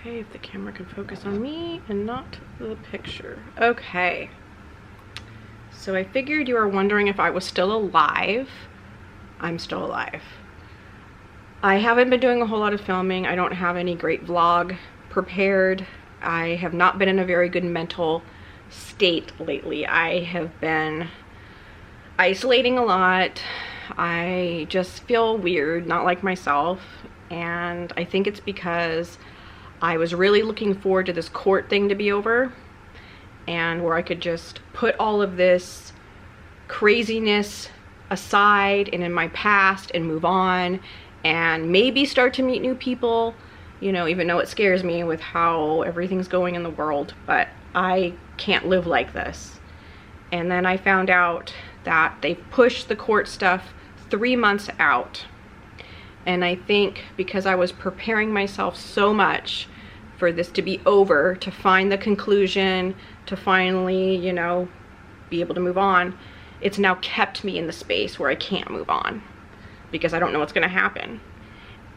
Okay, if the camera can focus on me and not the picture. Okay. So I figured you were wondering if I was still alive. I'm still alive. I haven't been doing a whole lot of filming. I don't have any great vlog prepared. I have not been in a very good mental state lately. I have been isolating a lot. I just feel weird, not like myself. And I think it's because I was really looking forward to this court thing to be over, and where I could just put all of this craziness aside and in my past and move on and maybe start to meet new people, you know, even though it scares me with how everything's going in the world. But I can't live like this. And then I found out that they pushed the court stuff 3 months out. And I think because I was preparing myself so much for this to be over, to find the conclusion, to finally, you know, be able to move on, it's now kept me in the space where I can't move on because I don't know what's going to happen.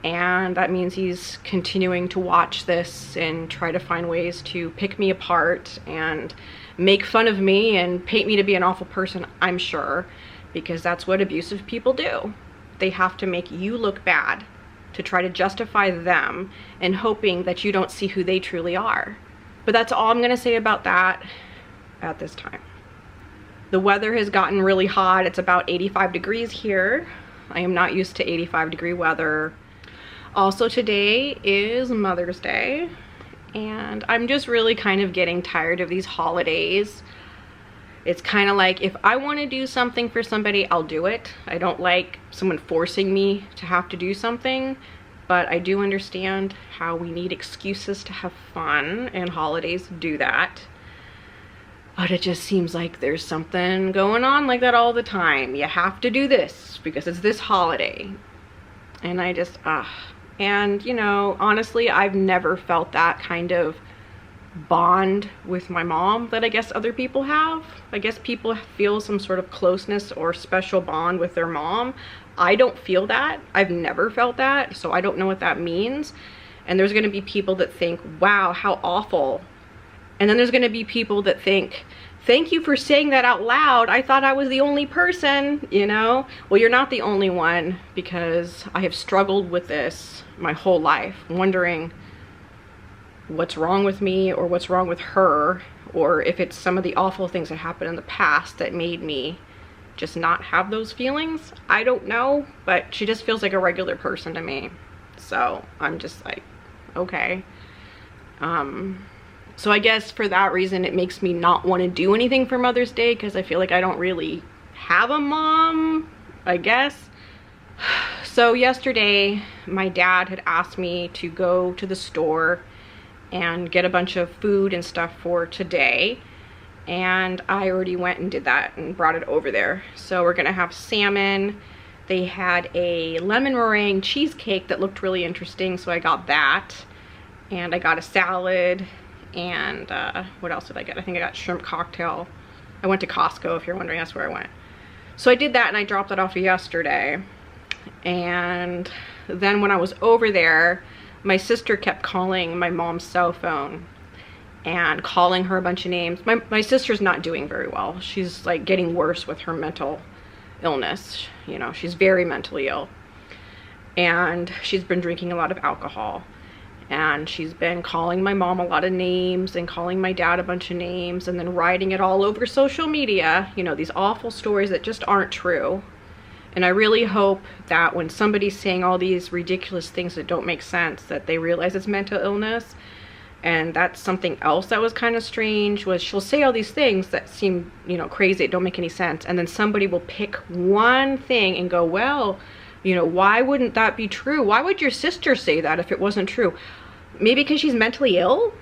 And that means he's continuing to watch this and try to find ways to pick me apart and make fun of me and paint me to be an awful person, I'm sure, because that's what abusive people do. They have to make you look bad to try to justify them and hoping that you don't see who they truly are. But that's all I'm gonna say about that at this time. The weather has gotten really hot. It's about 85 degrees here. I am not used to 85-degree weather. Also, today is Mother's Day, and I'm just really kind of getting tired of these holidays. It's kind of like, if I want to do something for somebody, I'll do it. I don't like someone forcing me to have to do something, but I do understand how we need excuses to have fun, and holidays do that. But it just seems like there's something going on like that all the time. You have to do this because it's this holiday. And I just, and you know, honestly, I've never felt that kind of bond with my mom that I guess other people have. I guess people feel some sort of closeness or special bond with their mom. I don't feel that. I've never felt that, so I don't know what that means. And there's going to be people that think, wow, how awful. And then there's going to be people that think, thank you for saying that out loud. I thought I was the only person, you know? Well, you're not the only one, because I have struggled with this my whole life, wondering what's wrong with me or what's wrong with her, or if it's some of the awful things that happened in the past that made me just not have those feelings. I don't know, but she just feels like a regular person to me. So I'm just like, okay. So I guess for that reason, it makes me not want to do anything for Mother's Day, because I feel like I don't really have a mom, I guess. So yesterday, my dad had asked me to go to the store and get a bunch of food and stuff for today, and I already went and did that and brought it over there. So we're gonna have salmon. They had a lemon meringue cheesecake that looked really interesting, so I got that, and I got a salad, and what else did I get? I think I got shrimp cocktail. I went to Costco, if you're wondering, that's where I went. So I did that, and I dropped that off yesterday. And then when I was over there, my sister kept calling my mom's cell phone and calling her a bunch of names. My sister's not doing very well. She's like getting worse with her mental illness. You know, she's very mentally ill. And she's been drinking a lot of alcohol. And she's been calling my mom a lot of names and calling my dad a bunch of names and then writing it all over social media. You know, these awful stories that just aren't true. And I really hope that when somebody's saying all these ridiculous things that don't make sense, that they realize it's mental illness. And that's something else that was kind of strange, was she'll say all these things that seem, you know, crazy, don't make any sense. And then somebody will pick one thing and go, well, you know, why wouldn't that be true? Why would your sister say that if it wasn't true? Maybe because she's mentally ill?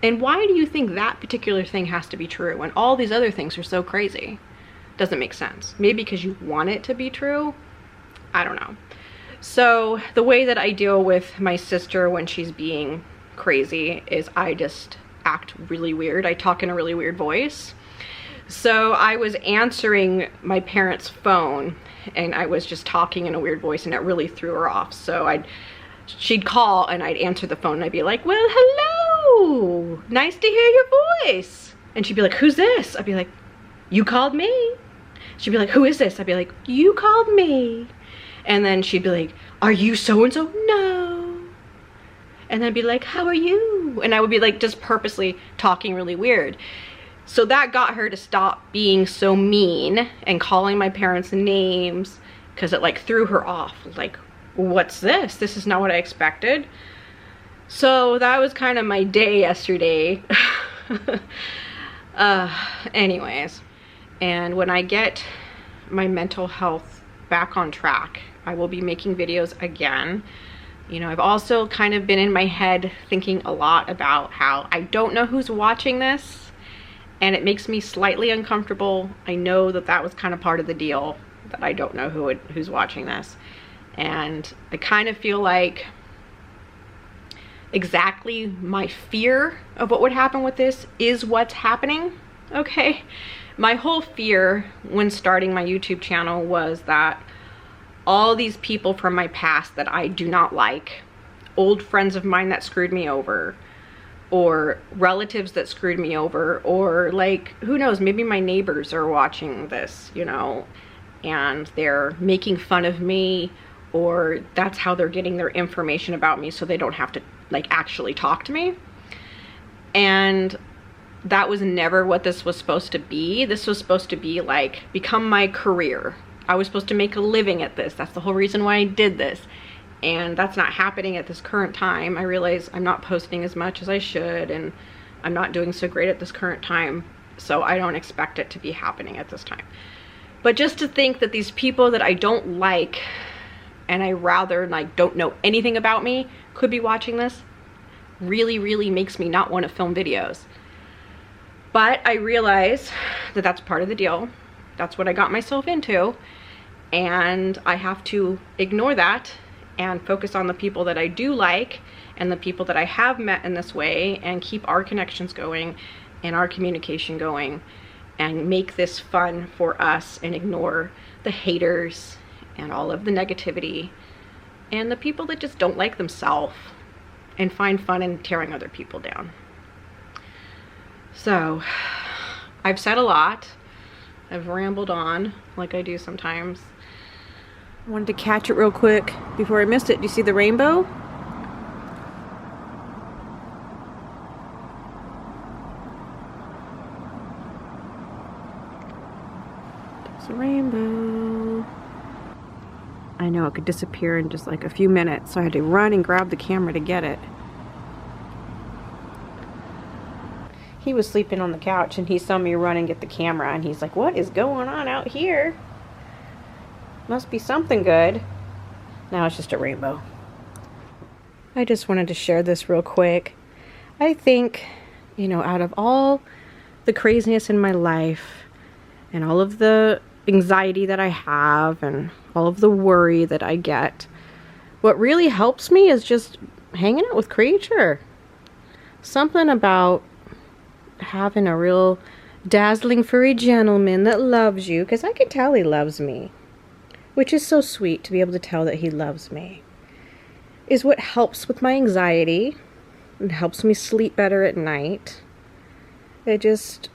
And why do you think that particular thing has to be true when all these other things are so crazy? Doesn't make sense. Maybe because you want it to be true? I don't know. So the way that I deal with my sister when she's being crazy is I just act really weird. I talk in a really weird voice. So I was answering my parents' phone and I was just talking in a weird voice, and it really threw her off. So I she'd call and I'd answer the phone and I'd be like, well, hello, nice to hear your voice. And she'd be like, who's this? I'd be like, you called me. She'd be like, who is this? I'd be like, you called me. And then she'd be like, are you so-and-so? No. And I'd be like, how are you? And I would be like just purposely talking really weird. So that got her to stop being so mean and calling my parents names, because it like threw her off. Like, what's this? This is not what I expected. So that was kind of my day yesterday. Anyways, and when I get my mental health back on track, I will be making videos again. You know, I've also kind of been in my head thinking a lot about how I don't know who's watching this, and it makes me slightly uncomfortable. I know that that was kind of part of the deal, that I don't know who's watching this. And I kind of feel like exactly my fear of what would happen with this is what's happening, okay? My whole fear when starting my YouTube channel was that all these people from my past that I do not like, old friends of mine that screwed me over, or relatives that screwed me over, or like, who knows, maybe my neighbors are watching this, you know, and they're making fun of me, or that's how they're getting their information about me so they don't have to like actually talk to me. And that was never what this was supposed to be. This was supposed to be like become my career. I was supposed to make a living at this. That's the whole reason why I did this. And that's not happening at this current time. I realize I'm not posting as much as I should, and I'm not doing so great at this current time. So I don't expect it to be happening at this time. But just to think that these people that I don't like, and I rather like don't know anything about me, could be watching this, really makes me not want to film videos. But I realize that that's part of the deal. That's what I got myself into, and I have to ignore that and focus on the people that I do like and the people that I have met in this way, and keep our connections going and our communication going, and make this fun for us, and ignore the haters and all of the negativity and the people that just don't like themselves and find fun in tearing other people down. So I've said a lot. I've rambled on like I do sometimes. I wanted to catch it real quick before I missed it. Do you see the rainbow? There's a rainbow. I know it could disappear in just like a few minutes, so I had to run and grab the camera to get it. He was sleeping on the couch and he saw me run and get the camera, and he's like, what is going on out here? Must be something good. Now it's just a rainbow. I just wanted to share this real quick. I think, you know, out of all the craziness in my life and all of the anxiety that I have and all of the worry that I get, what really helps me is just hanging out with Creature. Something about having a real dazzling furry gentleman that loves you, because I can tell he loves me, which is so sweet to be able to tell that he loves me, is what helps with my anxiety and helps me sleep better at night. It just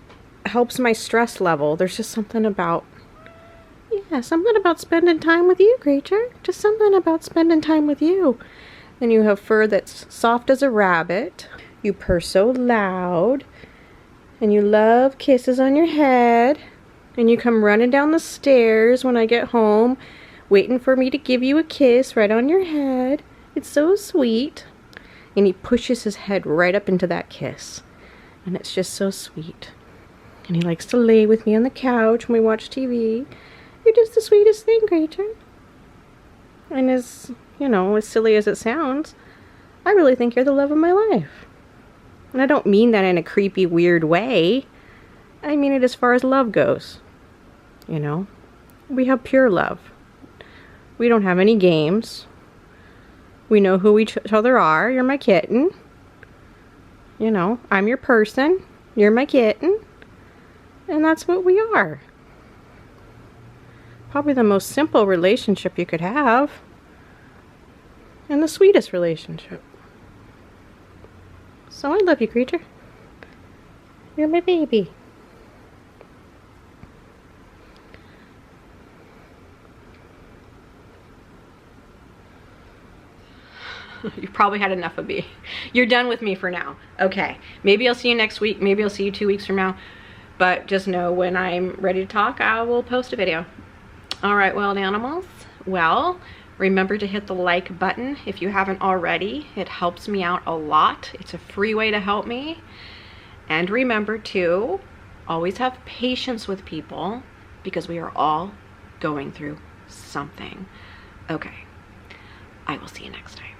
helps my stress level. There's just something about, yeah, something about spending time with you, Creature. Just something about spending time with you. And you have fur that's soft as a rabbit. You purr so loud. And you love kisses on your head. And you come running down the stairs when I get home, waiting for me to give you a kiss right on your head. It's so sweet. And he pushes his head right up into that kiss. And it's just so sweet. And he likes to lay with me on the couch when we watch TV. You're just the sweetest thing, Creature. And as, you know, as silly as it sounds, I really think you're the love of my life. And I don't mean that in a creepy, weird way. I mean it as far as love goes. You know, we have pure love. We don't have any games. We know who each other are. You're my kitten. You know, I'm your person. You're my kitten. And that's what we are. Probably the most simple relationship you could have. and the sweetest relationship. So I love you, creature. You're my baby. You've probably had enough of me. You're done with me for now. Okay, maybe I'll see you next week. Maybe I'll see you 2 weeks from now. But just know when I'm ready to talk, I will post a video. All right, wild animals. Well, remember to hit the like button if you haven't already. It helps me out a lot. It's a free way to help me. And remember to always have patience with people because we are all going through something. Okay, I will see you next time.